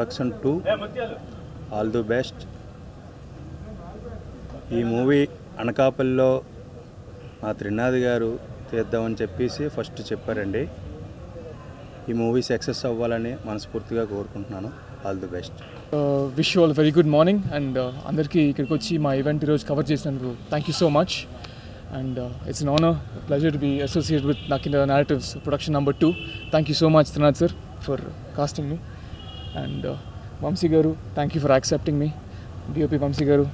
Production 2 all the best. ఈ movie అనకాపల్లిలో మా త్రినాథ్ గారు తీద్దామని చెప్పేసి ఫస్ట్ చెప్పారండి. ఈ మూవీ సక్సెస్ అవ్వాలని మనస్ఫూర్తిగా కోరుకుంటున్నాను. All the best. Wish you all very good morning. And అందరికీ ఇక్కడికి వచ్చి మా ఈవెంట్ ఈరోజు కవర్ చేసినందుకు thank you so much. And it's an honor, a pleasure to be associated with Nakinda Narratives production number 2. Thank you so much, Trinath sir, for casting me. And Vamsi Garu, thank you for accepting me. DOP Vamsi Garu,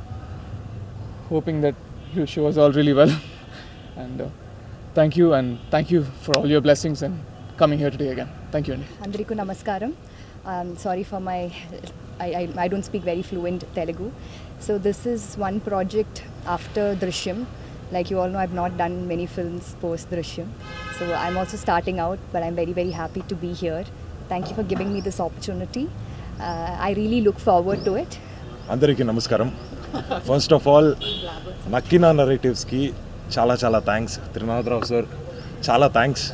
hoping that you show us all really well. And thank you for all your blessings and coming here today again. Thank you, Andy. Andriku namaskaram. Sorry for my, I don't speak very fluent Telugu. So this is one project after Drishyam. Like you all know, I've not done many films post Drishyam. So I'm also starting out, but I'm very, very happy to be here. Thank you for giving me this opportunity. I really look forward to it. Andariki namaskaram. First of all, Nakinda Narratives ki చాలా thanks. Trinath రావు sir చాలా thanks.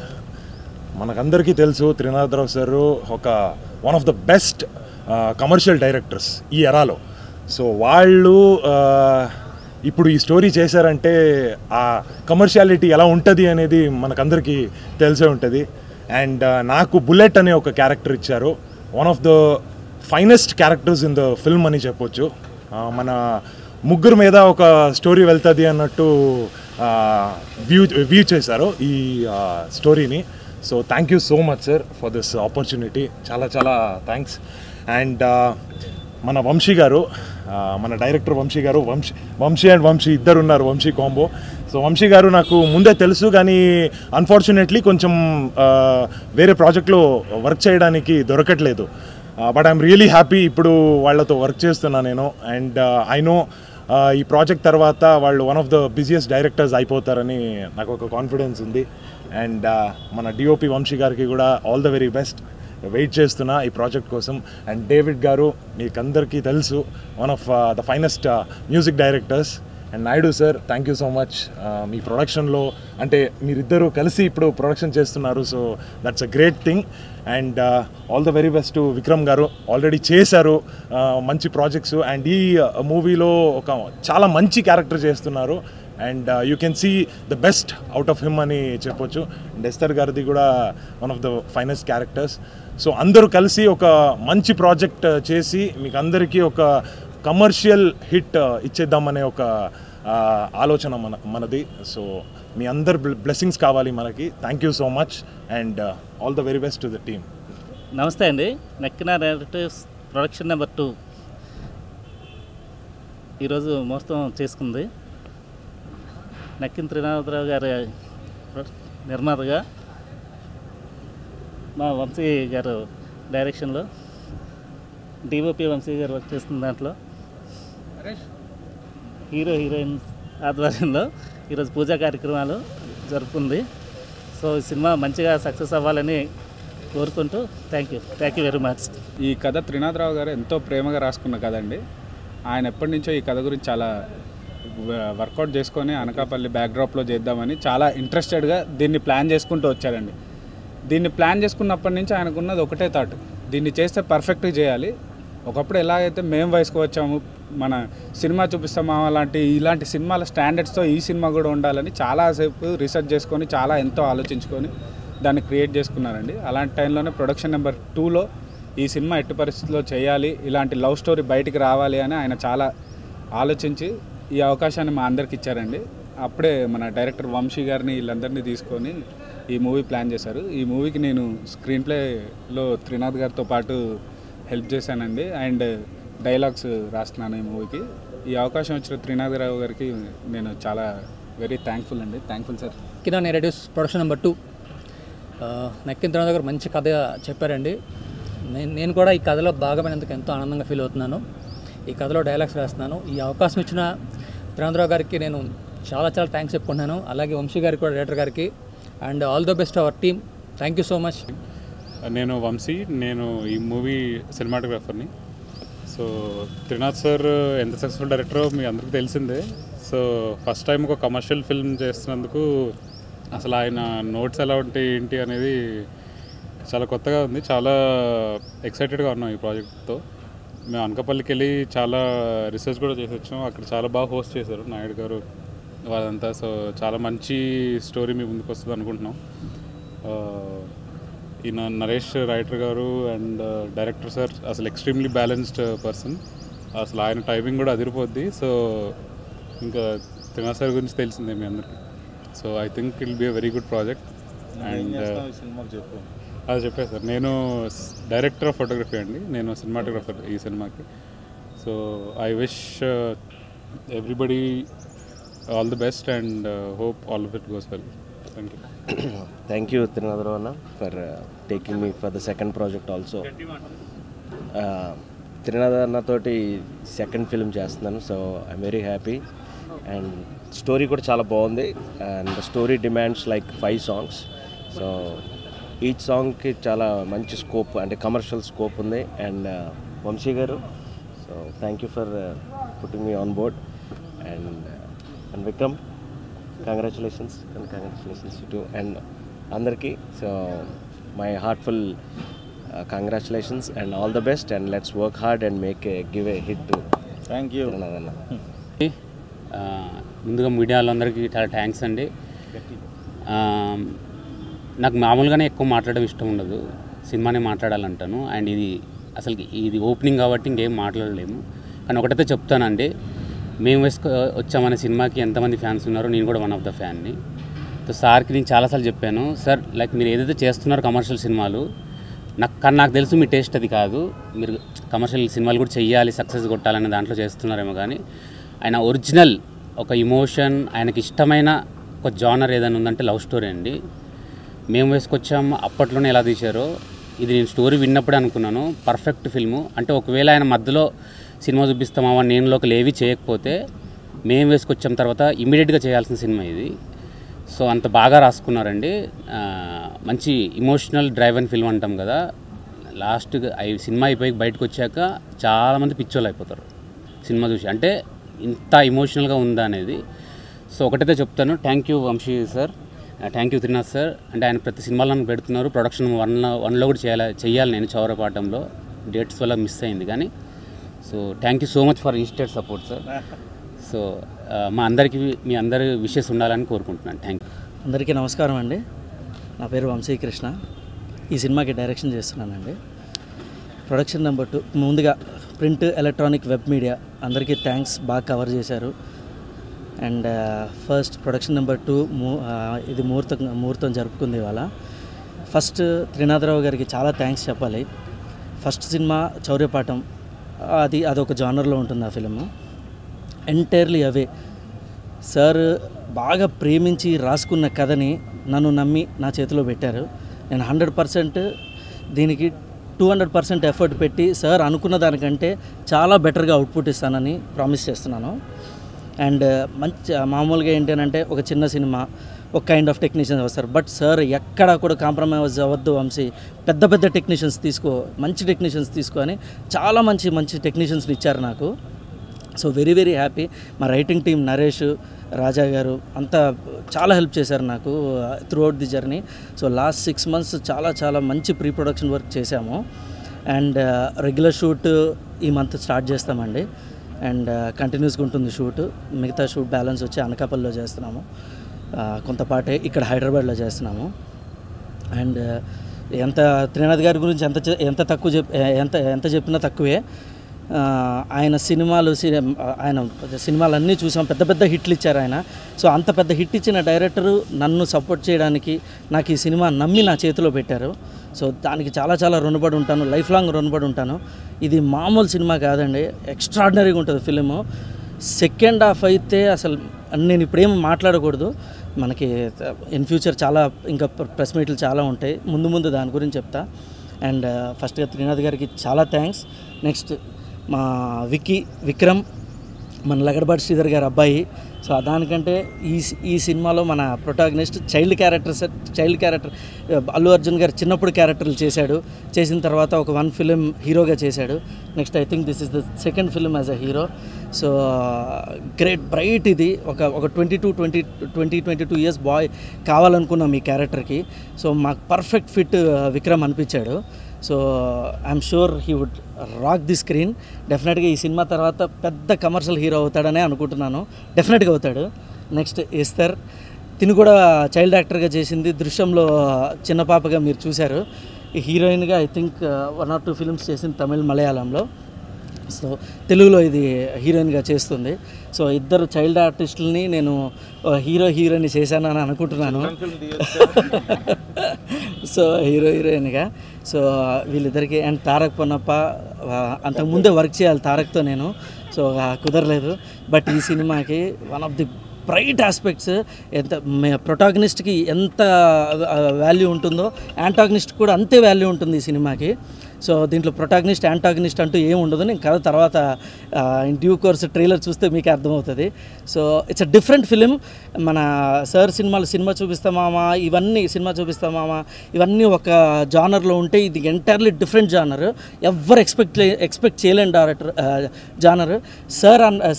మనకందరికీ తెలుసు త్రినాథ్ రావు sir ఒక one of the best commercial directors ఈ ఎరాలో. So వాళ్ళు ఇప్పుడు ఈ story చేశారంటే ఆ కమర్షియాలిటీ ఎలా ఉంటుంది అనేది మనకందరికీ తెలిసే ఉంటుంది. అండ్ నాకు బుల్లెట్ అనే ఒక క్యారెక్టర్ ఇచ్చారు. One of the finest characters in the film అని చెప్పొచ్చు. మన ముగ్గురు మీద ఒక స్టోరీ వెళ్తుంది అన్నట్టు వ్యూ చేశారు ఈ స్టోరీని. So thank you so much sir for this opportunity. చాలా థ్యాంక్స్. అండ్ మన వంశీ గారు, మన డైరెక్టర్ వంశీ గారు, వంశీ అండ్ వంశీ ఇద్దరు ఉన్నారు, వంశీ కాంబో. సో వంశీ గారు నాకు ముందే తెలుసు, కానీ అన్ఫార్చునేట్లీ కొంచెం వేరే ప్రాజెక్ట్లో వర్క్ చేయడానికి దొరకట్లేదు. బట్ ఐఎమ్ రియలీ హ్యాపీ ఇప్పుడు వాళ్ళతో వర్క్ చేస్తున్నా నేను. అండ్ ఐ నో ఈ ప్రాజెక్ట్ తర్వాత వాళ్ళు one of the busiest directors అయిపోతారని నాకు ఒక కాన్ఫిడెన్స్ ఉంది. అండ్ మన డిఓపి వంశీ గారికి కూడా ఆల్ ద వెరీ బెస్ట్. వెయిట్ చేస్తున్నా ఈ ప్రాజెక్ట్ కోసం. అండ్ డేవిడ్ గారు మీకు అందరికీ తెలుసు, one of the finest music directors. And Naidu sir thank you so much. మీ ప్రొడక్షన్లో అంటే మీరిద్దరూ కలిసి ఇప్పుడు ప్రొడక్షన్ చేస్తున్నారు. So that's a great thing. And all the very best to Vikram garu. Already చేశారు మంచి ప్రాజెక్ట్స్. అండ్ ఈ మూవీలో ఒక చాలా మంచి క్యారెక్టర్ చేస్తున్నారు. And you can see the best out of him అని చెప్పొచ్చు. అండ్ ఎస్తర్ గారిది కూడా one of the finest characters. So అందరూ కలిసి ఒక మంచి ప్రాజెక్ట్ చేసి మీకు అందరికీ ఒక కమర్షియల్ హిట్ ఇచ్చేద్దామనే ఒక ఆలోచన మనది. సో మీ అందరు బ్లెస్సింగ్స్ కావాలి మనకి. Thank you so much and all the very best to the team. నమస్తే అండి. నక్కినా నారేటివ్స్ ప్రొడక్షన్ నెంబర్ 2 ఈరోజు మోస్తం చేసుకుంది. నక్కిన త్రినాథరావు గారి నిర్మాతగా, మా వంశీ గారు డైరెక్షన్లో, డిఓపి వంశీ గారు వర్క్ చేస్తున్న దాంట్లో, హీరోయిన్ ఆధ్వర్యంలో ఈరోజు పూజా కార్యక్రమాలు జరుపుకుంది. సో ఈ సినిమా మంచిగా సక్సెస్ అవ్వాలని కోరుకుంటూ థ్యాంక్ యూ వెరీ మచ్. ఈ కథ త్రినాథరావు గారు ఎంతో ప్రేమగా రాసుకున్న కథ అండి. ఆయన ఎప్పటి నుంచో ఈ కథ గురించి చాలా వర్కౌట్ చేసుకొని అనకాపల్లి బ్యాక్డ్రాప్లో చేద్దామని చాలా ఇంట్రెస్టెడ్గా దీన్ని ప్లాన్ చేసుకుంటూ వచ్చారండి. దీన్ని ప్లాన్ చేసుకున్నప్పటి నుంచి ఆయనకున్నది ఒకటే థాట్, దీన్ని చేస్తే పర్ఫెక్ట్గా చేయాలి. ఒకప్పుడు ఎలాగైతే మేము వయసుకు వచ్చాము, మన సినిమా చూపిస్తామా ఇలాంటి సినిమాల స్టాండర్డ్స్తో ఈ సినిమా కూడా ఉండాలని చాలాసేపు రీసెర్చ్ చేసుకొని ఎంతో ఆలోచించుకొని దాన్ని క్రియేట్ చేసుకున్నారండి. అలాంటి టైంలోనే ప్రొడక్షన్ నెంబర్ 2లో ఈ సినిమా ఎట్టి పరిస్థితుల్లో చేయాలి, ఇలాంటి లవ్ స్టోరీ బయటికి రావాలి అని ఆయన చాలా ఆలోచించి ఈ అవకాశాన్ని మా అందరికి ఇచ్చారండి. అప్పుడే మన డైరెక్టర్ వంశీ గారిని వీళ్ళందరినీ తీసుకొని ఈ మూవీ ప్లాన్ చేశారు. ఈ మూవీకి నేను స్క్రీన్ ప్లేలో త్రినాథ్ గారితో పాటు హెల్ప్ చేశానండి. అండ్ డైలాగ్స్ రాస్తున్నాను ఈ మూవీకి. ఈ అవకాశం వచ్చిన త్రినాథ్ రావు గారికి నేను చాలా వెరీ థ్యాంక్ఫుల్ అండి. Thankful sir. Nakkina narratives production number 2 Nakkina Trinath garu మంచి కథ చెప్పారండి. నేను కూడా ఈ కథలో భాగమైనందుకు ఎంతో ఆనందంగా ఫీల్ అవుతున్నాను. ఈ కథలో డైలాగ్స్ రాస్తున్నాను. ఈ అవకాశం ఇచ్చిన త్రినాథరావు గారికి నేను చాలా థ్యాంక్స్ చెప్పుకుంటున్నాను. అలాగే వంశీ గారికి కూడా, డైరెక్టర్ గారికి. And all the best our team. Thank you so much. నేను వంశీ, నేను ఈ మూవీ సినిమాటోగ్రాఫర్ని. సో త్రినాథ్ సార్ ఎంత సక్సెస్ఫుల్ డైరెక్టరో మీ అందరికీ తెలిసిందే. సో ఫస్ట్ టైం ఒక కమర్షియల్ ఫిల్మ్ చేస్తున్నందుకు అసలు ఆయన నోట్స్ ఎలా ఉంటాయి ఏంటి అనేది చాలా కొత్తగా ఉంది, చాలా ఎక్సైటెడ్గా ఉన్నాం ఈ ప్రాజెక్ట్తో. మేము అనకాపల్లికి వెళ్ళి చాలా రీసెర్చ్ కూడా చేసి వచ్చాం. అక్కడ చాలా బాగా హోస్ట్ చేశారు నాయుడు గారు వాళ్ళంతా. సో చాలా మంచి స్టోరీ మీ ముందుకు వస్తుంది అనుకుంటున్నాం. ఈయన నరేష్ రైటర్ గారు అండ్ డైరెక్టర్ సార్ అసలు ఎక్స్ట్రీమ్లీ బ్యాలెన్స్డ్ పర్సన్. అసలు ఆయన టైమింగ్ కూడా అదిరిపోద్ది. సో ఇంకా త్రినాథ్ సార్ గురించి తెలిసిందే మీ అందరికీ. So I think it will be a very good project. And అది చెప్పాను సార్, నేను డైరెక్టర్ ఆఫ్ ఫోటోగ్రఫీ అండి, నేను సినిమాటోగ్రఫర్ ఈ సినిమాకి. So I wish everybody all the best and hope all of it goes well. Thank you. Thank you, Trinadharana, for taking me for the second project also. Trinadharana తోటి second film చేస్తున్నాను. So I'm very happy. And story కూడా చాలా బాగుంది. And story demands like 5 songs. So each సాంగ్కి చాలా మంచి scope, అంటే commercial scope ఉంది. And Vamshi garu, so thank you for putting me on board. And Vikram, congratulations to and అందరికీ. So my heartful congratulations and all the best and let's work hard and give a hit to. Thank you. ముందుగా media వాళ్ళందరికీ చాలా thanks అండి. నాకు మామూలుగానే ఎక్కువ మాట్లాడడం ఇష్టం ఉండదు, సినిమానే మాట్లాడాలంటాను. అండ్ ఇది ఓపెనింగ్ కాబట్టి ఇంకేం మాట్లాడలేము. కానీ ఒకటైతే చెప్తానండి, మేము వచ్చామనే సినిమాకి ఎంతమంది ఫ్యాన్స్ ఉన్నారో నేను కూడా వన్ ఆఫ్ ద ఫ్యాన్ని. సో సార్కి నేను చాలాసార్లు చెప్పాను, సార్ లైక్ మీరు ఏదైతే చేస్తున్నారో కమర్షియల్ సినిమాలు, నాకు తెలుసు మీ టేస్ట్ అది కాదు, మీరు కమర్షియల్ సినిమాలు కూడా చెయ్యాలి, సక్సెస్ కొట్టాలనే దాంట్లో చేస్తున్నారేమో. కానీ ఆయన ఒరిజినల్ ఒక ఇమోషన్, ఆయనకి ఇష్టమైన ఒక జానర్ ఏదైనా ఉందంటే లవ్ స్టోరీ అండి. మేము వేసుకొచ్చాము అప్పట్లోనే ఎలా తీశారో, ఇది నేను స్టోరీ విన్నప్పుడే అనుకున్నాను పర్ఫెక్ట్ ఫిల్ము. అంటే ఒకవేళ ఆయన మధ్యలో సినిమా చూపిస్తామా నేను లోకల్ ఏవి చేయకపోతే, మేము వేసుకొచ్చాం తర్వాత ఇమీడియట్గా చేయాల్సిన సినిమా ఇది. సో అంత బాగా రాసుకున్నారండి. మంచి ఇమోషనల్ డ్రైవ్ అండ్ ఫిల్మ్ అంటాం కదా, లాస్ట్గా సినిమా అయిపోయి బయటకు వచ్చాక చాలామంది పిచ్చోళ్ళు అయిపోతారు సినిమా చూసి, అంటే ఇంత ఇమోషనల్గా ఉందా అనేది. సో ఒకటైతే చెప్తాను, thank you Vamshi sir, thank you Trinath sir. అంటే ఆయన ప్రతి సినిమాలో నన్ను పెడుతున్నారు. ప్రొడక్షన్ 1లో కూడా చేయాలి నేను చౌరపాటంలో, డేట్స్ వల్ల మిస్ అయింది. కానీ so thank you so much for instant support sir. So మీ అందరి విషెస్ ఉండాలని కోరుకుంటున్నాను. Thank you. అందరికీ నమస్కారం అండి. నా పేరు వంశీకృష్ణ. ఈ సినిమాకి డైరెక్షన్ చేస్తున్నానండి. ప్రొడక్షన్ నెంబర్ 2, ముందుగా ప్రింట్, ఎలక్ట్రానిక్, వెబ్ మీడియా అందరికీ థ్యాంక్స్, బాగా కవర్ చేశారు. అండ్ ఫస్ట్ ప్రొడక్షన్ నెంబర్ 2 ఇది ముహూర్తం జరుపుకుంది ఇవాళ. ఫస్ట్ త్రినాథరావు గారికి చాలా థ్యాంక్స్ చెప్పాలి. ఫస్ట్ సినిమా చౌర్యపాఠం, అదొక జానర్లో ఉంటుంది ఆ ఫిలిం. ఎంటైర్లీ అవే సార్ బాగా ప్రేమించి రాసుకున్న కథని నన్ను నమ్మి నా చేతిలో పెట్టారు. నేను 100% దీనికి 200% ఎఫర్ట్ పెట్టి సార్ అనుకున్న దానికంటే చాలా బెటర్గా అవుట్పుట్ ఇస్తానని ప్రామిస్ చేస్తున్నాను. అండ్ మామూలుగా ఏంటంటే ఒక చిన్న సినిమా, ఒక కైండ్ ఆఫ్ టెక్నీషియన్స్ వస్తారు, బట్ సార్ ఎక్కడా కూడా కాంప్రమైజ్ అవ్వద్దు వంశీ, పెద్ద టెక్నీషియన్స్ మంచి టెక్నీషియన్స్ తీసుకో అని చాలా మంచి టెక్నీషియన్స్ని ఇచ్చారు నాకు. So very happy. మా రైటింగ్ టీం నరేష్, రాజా గారు అంతా చాలా హెల్ప్ చేశారు నాకు throughout the journey. So last 6 months చాలా మంచి ప్రీ ప్రొడక్షన్ వర్క్ చేశాము. అండ్ రెగ్యులర్ షూట్ ఈ మంత్ స్టార్ట్ చేస్తామండి. అండ్ కంటిన్యూస్గా ఉంటుంది షూట్. మిగతా షూట్ బ్యాలెన్స్ వచ్చి అనకాపల్లిలో చేస్తున్నాము, కొంతపాటే ఇక్కడ హైదరాబాద్లో చేస్తున్నాము. అండ్ త్రినాథ్ గారి గురించి ఎంత చెప్పినా తక్కువే. ఆయన సినిమాలన్నీ చూసాం, పెద్ద హిట్లు ఇచ్చారు ఆయన. సో అంత పెద్ద హిట్ ఇచ్చిన డైరెక్టరు నన్ను సపోర్ట్ చేయడానికి నాకు ఈ సినిమా నమ్మి నా చేతిలో పెట్టారు. సో దానికి చాలా రుణపడి ఉంటాను, లైఫ్ లాంగ్ రుణపడి ఉంటాను. ఇది మామూలు సినిమా కాదండి, ఎక్స్ట్రాడినరీగా ఉంటుంది ఫిలిము. సెకండ్ హాఫ్ అయితే అసలు నేను ఇప్పుడేం మాట్లాడకూడదు, మనకి ఇన్ ఫ్యూచర్ చాలా ఇంకా ప్రెస్ మీట్లు చాలా ఉంటాయి, ముందు దాని గురించి చెప్తా. అండ్ ఫస్ట్గా త్రినాథ్ గారికి చాలా థ్యాంక్స్. నెక్స్ట్ మా విక్రమ్ మన లగడపాటి శ్రీధర్ గారి అబ్బాయి. సో దానికంటే ఈ సినిమాలో మన protagonist child character Allu Arjun గారు చిన్నప్పుడు క్యారెక్టర్లు చేసిన తర్వాత ఒక 1 ఫిలిం హీరోగా చేశాడు. Next I think this is the second film as a hero. So great bright ఇది ఒక 22 ఇయర్స్ బాయ్ కావాలనుకున్నాం ఈ క్యారెక్టర్కి. సో మాకు పర్ఫెక్ట్ ఫిట్ విక్రమ్ అనిపించాడు. So I'm sure he would rock the screen. డెఫినెట్గా ఈ సినిమా తర్వాత పెద్ద కమర్షియల్ హీరో అవుతాడనే అనుకుంటున్నాను. డెఫినెట్గా అవుతాడు. నెక్స్ట్ ఎస్తర్, తిను కూడా చైల్డ్ యాక్టర్గా చేసింది. దృశ్యంలో చిన్న పాపగా మీరు చూశారు. ఈ హీరోయిన్గా ఐ థింక్ 1 or 2 ఫిల్మ్స్ చేసింది తమిళ్, మలయాళంలో. సో తెలుగులో ఇది హీరోయిన్గా చేస్తుంది. సో ఇద్దరు చైల్డ్ ఆర్టిస్టులని నేను హీరోయిన్ చేశానని అనుకుంటున్నాను. సో హీరోయిన్గా. సో వీళ్ళిద్దరికి అండ్ తారక్ పొన్నప్ప అంతకుముందే వర్క్ చేయాలి తారక్తో నేను. సో కుదరలేదు. బట్ ఈ సినిమాకి one of the bright aspects, ఎంత ప్రొటాగనిస్ట్కి ఎంత వాల్యూ ఉంటుందో యాంటాగనిస్ట్ కూడా అంతే వాల్యూ ఉంటుంది ఈ సినిమాకి. సో దీంట్లో ప్రొటాగనిస్ట్ యాంటాగనిస్ట్ అంటూ ఏమి ఉండదు. నేను కథ తర్వాత ఇన్ డ్యూ కోర్స్ ట్రైలర్ చూస్తే మీకు అర్థమవుతుంది. So it's a different film. మన సార్ సినిమా చూపిస్తామామా ఇవన్నీ ఒక జానర్లో ఉంటే ఇది ఎంటైర్లీ డిఫరెంట్ జానర్. ఎవ్వరు ఎక్స్పెక్ట్ చేయలేని జానర్.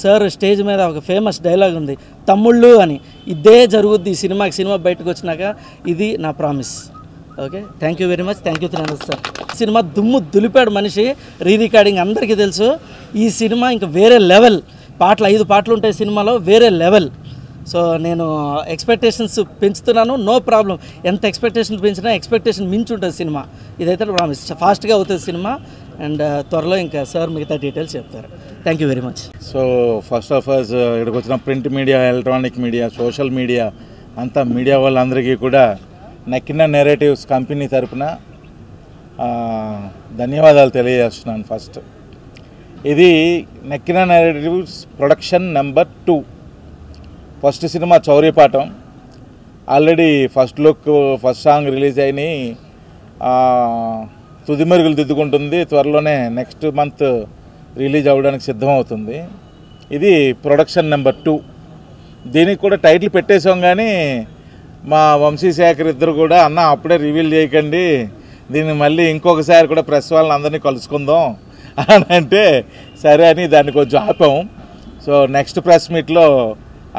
సార్ స్టేజ్ మీద ఒక ఫేమస్ డైలాగ్ ఉంది, తమ్ముళ్ళు అని. ఇదే జరుగుద్ది ఈ సినిమా బయటకు వచ్చినాక. ఇది నా promise. Okay, thank you very much. Thank you Trinath sir. Cinema దుమ్ము దులిపాడు మనిషి. రికార్డింగ్ అందరికీ తెలుసు. ఈ సినిమా ఇంకా వేరే లెవెల్. 5 పాటలు ఉంటాయి సినిమాలో, వేరే లెవెల్. సో నేను ఎక్స్పెక్టేషన్స్ పెంచుతున్నాను, నో ప్రాబ్లం. ఎంత ఎక్స్పెక్టేషన్ పెంచినా ఎక్స్పెక్టేషన్ మించి ఉంటుంది సినిమా. ఇదైతే ప్రామిస్, ఫాస్ట్గా అవుతుంది సినిమా. అండ్ త్వరలో ఇంకా సార్ మిగతా డీటెయిల్స్ చెప్తారు. Thank you very much. So first of all ఇక్కడికి వచ్చిన print media, electronic media, social media అంతా మీడియా వాళ్ళందరికీ కూడా నక్కిన నెరేటివ్స్ కంపెనీ తరపున ధన్యవాదాలు తెలియజేస్తున్నాను. ఫస్ట్ ఇది Nakkina narratives production number 2. First cinema Chaurya Paatam. Already first look, first song release అయినాయి. తుది మెరుగులు దిద్దుకుంటుంది. త్వరలోనే నెక్స్ట్ మంత్ రిలీజ్ అవ్వడానికి సిద్ధమవుతుంది. ఇది ప్రొడక్షన్ నెంబర్ 2. దీనికి కూడా టైటిల్ పెట్టేసాం, కానీ మా వంశీశేఖర్ ఇద్దరు కూడా అన్న అప్పుడే రివీల్ చేయకండి, దీన్ని మళ్ళీ ఇంకొకసారి కూడా ప్రెస్ వాళ్ళని అందరినీ కలుసుకుందాం అని అంటే సరే అని దాన్ని కొంచెం ఆపాం. సో నెక్స్ట్ ప్రెస్ మీట్లో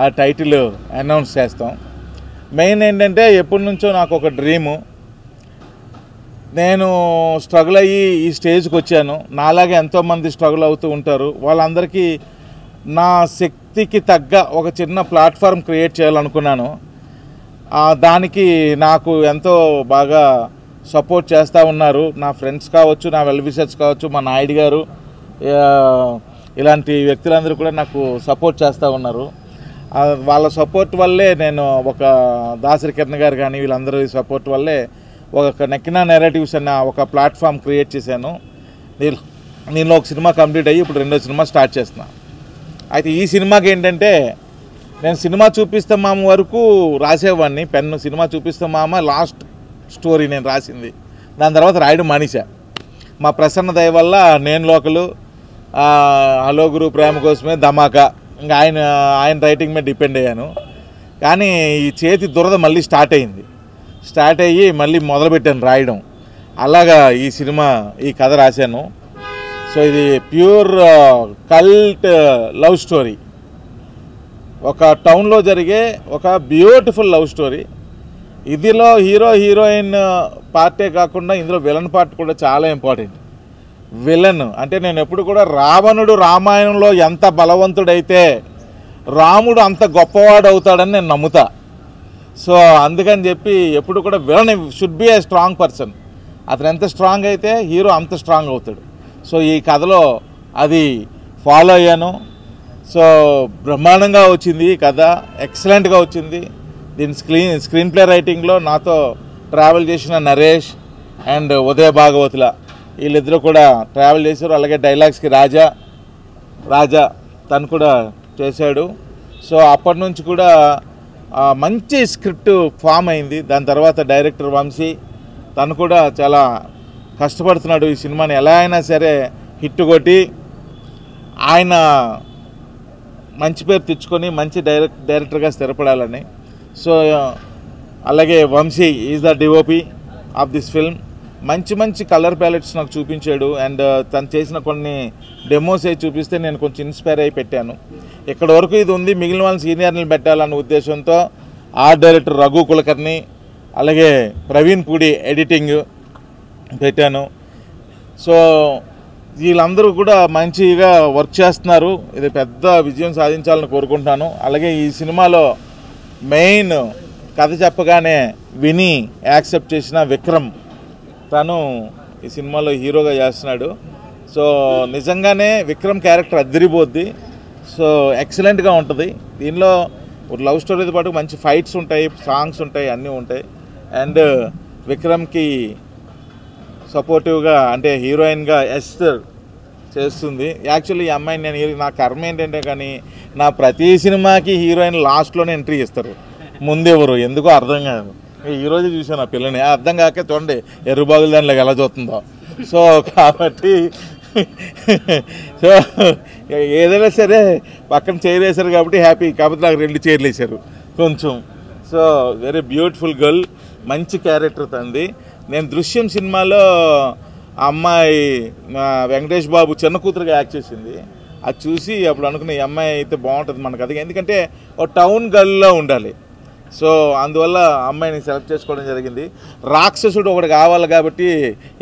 ఆ టైటిల్ అనౌన్స్ చేస్తాం. మెయిన్ ఏంటంటే ఎప్పటి నుంచో నాకు ఒక డ్రీము. నేను స్ట్రగుల్ అయ్యి ఈ స్టేజ్కి వచ్చాను. నాలాగే ఎంతోమంది స్ట్రగుల్ అవుతూ ఉంటారు. వాళ్ళందరికీ నా శక్తికి తగ్గ ఒక చిన్న ప్లాట్ఫామ్ క్రియేట్ చేయాలనుకున్నాను. దానికి నాకు ఎంతో బాగా సపోర్ట్ చేస్తూ ఉన్నారు నా ఫ్రెండ్స్ కావచ్చు, నా వెల్ విషర్స్ కావచ్చు, మా నాయుడు గారు, ఇలాంటి వ్యక్తులందరూ కూడా నాకు సపోర్ట్ చేస్తూ ఉన్నారు. వాళ్ళ సపోర్ట్ వల్లే నేను ఒక దాసరి కిరణ్ గారు కానీ వీళ్ళందరూ సపోర్ట్ వల్లే ఒక నక్కిన నెరేటివ్స్ అన్న ఒక ప్లాట్ఫామ్ క్రియేట్ చేశాను. నేను ఒక సినిమా కంప్లీట్ అయ్యి ఇప్పుడు 2వ సినిమా స్టార్ట్ చేస్తున్నాను. అయితే ఈ సినిమాకి ఏంటంటే నేను సినిమా చూపిస్తే మామ వరకు రాసేవాడిని. సినిమా చూపిస్తే మామ లాస్ట్ స్టోరీ నేను రాసింది. దాని తర్వాత రాయడం మానేశా. మా ప్రసన్న దయ వల్ల నేను లోకలు, హలో గురు, ప్రేమ కోసమే, ధమాకా, ఇంకా ఆయన రైటింగ్ మీద డిపెండ్ అయ్యాను. కానీ ఈ చేతి దురద మళ్ళీ స్టార్ట్ అయ్యి మళ్ళీ మొదలుపెట్టాను రాయడం. అలాగా ఈ కథ రాశాను. సో ఇది ప్యూర్ కల్ట్ లవ్ స్టోరీ. ఒక టౌన్లో జరిగే ఒక బ్యూటిఫుల్ లవ్ స్టోరీ. ఇదిలో హీరోయిన్ పార్టే కాకుండా ఇందులో విలన్ పార్ట్ కూడా చాలా ఇంపార్టెంట్. విలన్ అంటే నేను ఎప్పుడు కూడా రావణుడు రామాయణంలో ఎంత బలవంతుడైతే రాముడు అంత గొప్పవాడు అవుతాడని నేను నమ్ముతా. సో అందుకని చెప్పి ఎప్పుడు కూడా villain should be a strong person. అతను ఎంత స్ట్రాంగ్ అయితే హీరో అంత స్ట్రాంగ్ అవుతాడు. సో ఈ కథలో అది ఫాలో అయ్యాను. సో బ్రహ్మాండంగా వచ్చింది ఈ కథ, ఎక్సలెంట్గా వచ్చింది. దీని స్క్రీన్ ప్లే రైటింగ్లో నాతో ట్రావెల్ చేసిన నరేష్ అండ్ ఉదయ భాగవతుల వీళ్ళిద్దరూ కూడా ట్రావెల్ చేశారు. అలాగే డైలాగ్స్కి రాజా తను కూడా చేశాడు. సో అప్పటి నుంచి కూడా మంచి స్క్రిప్ట్ ఫామ్ అయింది. దాని తర్వాత డైరెక్టర్ వంశీ తను కూడా చాలా కష్టపడుతున్నాడు. ఈ సినిమాని ఎలా అయినా సరే హిట్ కొట్టి ఆయన మంచి పేరు తెచ్చుకొని మంచి డైరెక్టర్గా స్థిరపడాలని. సో అలాగే Vamshi is the DOP of this film. మంచి కలర్ ప్యాలెట్స్ నాకు చూపించాడు. అండ్ తను చేసిన కొన్ని డెమోస్ అవి చూపిస్తే నేను కొంచెం ఇన్స్పైర్ అయి పెట్టాను. ఇక్కడ వరకు ఇది ఉంది, మిగిలిన వాళ్ళని సీనియర్ని పెట్టాలన్న ఉద్దేశంతో ఆర్ట్ డైరెక్టర్ రఘు కులకర్ణి, అలాగే ప్రవీణ్ పూడి ఎడిటింగ్ పెట్టాను. సో వీళ్ళందరూ కూడా మంచిగా వర్క్ చేస్తున్నారు. ఇది పెద్ద విజయం సాధించాలని కోరుకుంటున్నాను. అలాగే ఈ సినిమాలో మెయిన్ కథ చెప్పగానే విని యాక్సెప్ట్ చేసిన విక్రమ్, తను ఈ సినిమాలో హీరోగా చేస్తున్నాడు. సో నిజంగానే విక్రమ్ క్యారెక్టర్ అదిరిపోద్ది. సో ఎక్సలెంట్గా ఉంటుంది. దీనిలో లవ్ స్టోరీతో పాటు మంచి ఫైట్స్ ఉంటాయి, సాంగ్స్ ఉంటాయి, అన్నీ ఉంటాయి. అండ్ విక్రమ్కి సపోర్టివ్గా అంటే హీరోయిన్గా ఎస్తర్ చేస్తుంది. యాక్చువల్లీ ఈ అమ్మాయిని నేను నా కర్మ ఏంటంటే కానీ నా ప్రతి సినిమాకి హీరోయిన్ లాస్ట్లోనే ఎంట్రీ ఇస్తారు, ముందెవరు ఎందుకో అర్థం కాదు. ఈరోజు చూసాను ఆ పిల్లని, అర్థం కాక చూడండి ఎర్రబాగులు దానిలోకి ఎలా చూస్తుందో. సో కాబట్టి సో ఏదైనా సరే పక్కన చైర్ వేశారు కాబట్టి హ్యాపీ. కాకపోతే నాకు 2 చైర్లు వేశారు కొంచెం. సో వెరీ బ్యూటిఫుల్ గర్ల్, మంచి క్యారెక్టర్ తంది. నేను దృశ్యం సినిమాలో ఆ అమ్మాయి వెంకటేష్ బాబు చిన్న కూతురుగా యాక్ట్ చేసింది. అది చూసి అప్పుడు అనుకున్న ఈ అమ్మాయి అయితే బాగుంటుంది మనకు. అది ఎందుకంటే ఒక టౌన్ గర్ల్లో ఉండాలి. సో అందువల్ల అమ్మాయిని సెలెక్ట్ చేసుకోవడం జరిగింది. రాక్షసుడు ఒకటి కావాలి కాబట్టి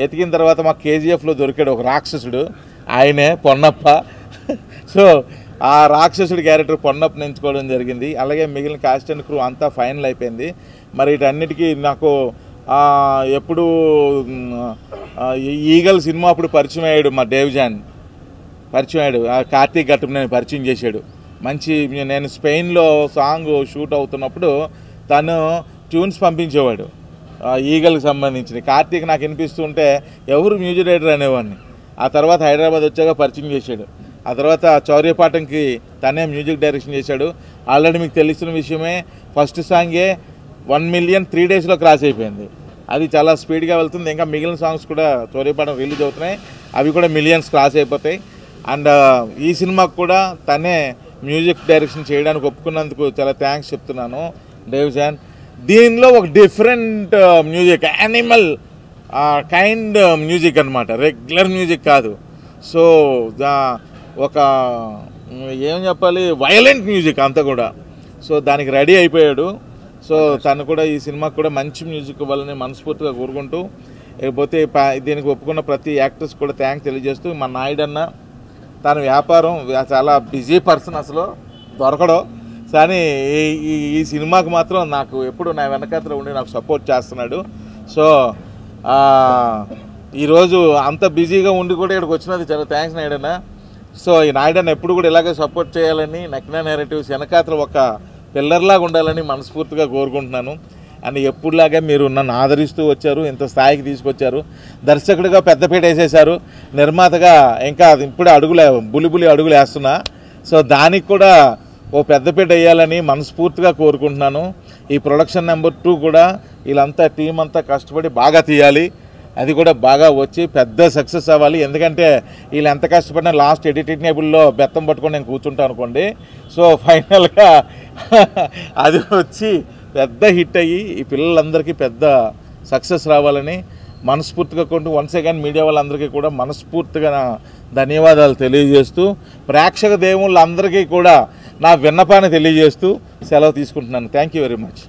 ఎతికిన తర్వాత మాకు కేజీఎఫ్లో దొరికాడు ఒక రాక్షసుడు, ఆయనే పొన్నప్ప. సో ఆ రాక్షసుడి క్యారెక్టర్ పొన్నప్పని ఎంచుకోవడం జరిగింది. అలాగే మిగిలిన కాస్ట్ అండ్ క్రూ అంతా ఫైనల్ అయిపోయింది. మరి వీటన్నిటికీ నాకు ఎప్పుడు ఈగల్ సినిమా అప్పుడు పరిచయం అయ్యాడు మా డేవ్జాన్, పరిచయం అయ్యాడు. కార్తీక్ ఘట్టం నేను పరిచయం చేశాడు. మంచి నేను స్పెయిన్లో సాంగ్ షూట్ అవుతున్నప్పుడు తను ట్యూన్స్ పంపించేవాడు ఈగల్కి సంబంధించిన. కార్తీక్ నాకు వినిపిస్తుంటే ఎవరు మ్యూజిక్ డైరెక్టర్ అనేవాడిని. ఆ తర్వాత హైదరాబాద్ వచ్చాక పరిచయం చేశాడు. ఆ తర్వాత చౌర్యపాఠంకి తనే మ్యూజిక్ డైరెక్షన్ చేశాడు. ఆల్రెడీ మీకు తెలిసిన విషయమే, ఫస్ట్ సాంగే 1 మిలియన్ 3 డేస్లో క్రాస్ అయిపోయింది. అది చాలా స్పీడ్గా వెళ్తుంది. ఇంకా మిగిలిన సాంగ్స్ కూడా చౌర్యపాఠం రిలీజ్ అవుతున్నాయి, అవి కూడా మిలియన్స్ క్రాస్ అయిపోతాయి. అండ్ ఈ సినిమాకు కూడా తనే మ్యూజిక్ డైరెక్షన్ చేయడానికి ఒప్పుకున్నందుకు చాలా థ్యాంక్స్ చెప్తున్నాను డేవ్జాన్. దీనిలో ఒక different music, animal kind music అనమాట, రెగ్యులర్ మ్యూజిక్ కాదు. సో ఒక ఏం చెప్పాలి, వైలెంట్ మ్యూజిక్ అంతా కూడా. సో దానికి రెడీ అయిపోయాడు. సో తను కూడా ఈ సినిమాకు కూడా మంచి మ్యూజిక్ ఇవ్వాలని మనస్ఫూర్తిగా కోరుకుంటూ, లేకపోతే దీనికి ఒప్పుకున్న ప్రతి యాక్టర్స్ కూడా థ్యాంక్స్ తెలియజేస్తూ, మా నాయుడన్న తన వ్యాపారం చాలా బిజీ పర్సన్, అసలు దొరకడం. కానీ ఈ సినిమాకి మాత్రం నాకు ఎప్పుడు నా వెనకాతలో ఉండి నాకు సపోర్ట్ చేస్తున్నాడు. సో ఈరోజు అంత బిజీగా ఉండి కూడా ఇక్కడికి వచ్చినది చాలా థ్యాంక్స్ నాయుడన్న. సో ఈ నాయుడన్న ఎప్పుడు కూడా ఇలాగే సపోర్ట్ చేయాలని, నక్కినా నేరేటివ్స్ వెనకాతలో ఒక పిల్లర్లాగా ఉండాలని మనస్ఫూర్తిగా కోరుకుంటున్నాను. అండ్ ఎప్పుడులాగే మీరు నన్ను ఆదరిస్తూ వచ్చారు, ఇంత స్థాయికి తీసుకొచ్చారు. దర్శకుడిగా పెద్దపీట వేసేశారు, నిర్మాతగా ఇంకా ఇప్పుడే బులి అడుగులు వేస్తున్నా. సో దానికి కూడా ఓ పెద్దపీట వేయాలని మనస్ఫూర్తిగా కోరుకుంటున్నాను. ఈ ప్రొడక్షన్ నెంబర్ 2 కూడా వీళ్ళంతా టీం అంతా కష్టపడి బాగా తీయాలి, అది కూడా బాగా వచ్చి పెద్ద సక్సెస్ అవ్వాలి. ఎందుకంటే వీళ్ళు ఎంత కష్టపడినా లాస్ట్ ఎడిటింగ్ టేబుల్లో బెత్తం పట్టుకొని నేను కూర్చుంటాను అనుకోండి. సో ఫైనల్గా అది వచ్చి పెద్ద హిట్ అయ్యి ఈ పిల్లలందరికీ పెద్ద సక్సెస్ రావాలని మనస్ఫూర్తిగా కొంటూ వన్స్ అగైన్ మీడియా వాళ్ళందరికీ కూడా మనస్ఫూర్తిగా ధన్యవాదాలు తెలియజేస్తూ, ప్రేక్షక దేవుళ్ళందరికీ కూడా నా విన్నపాన్ని తెలియజేస్తూ సెలవు తీసుకుంటున్నాను. Thank you very much.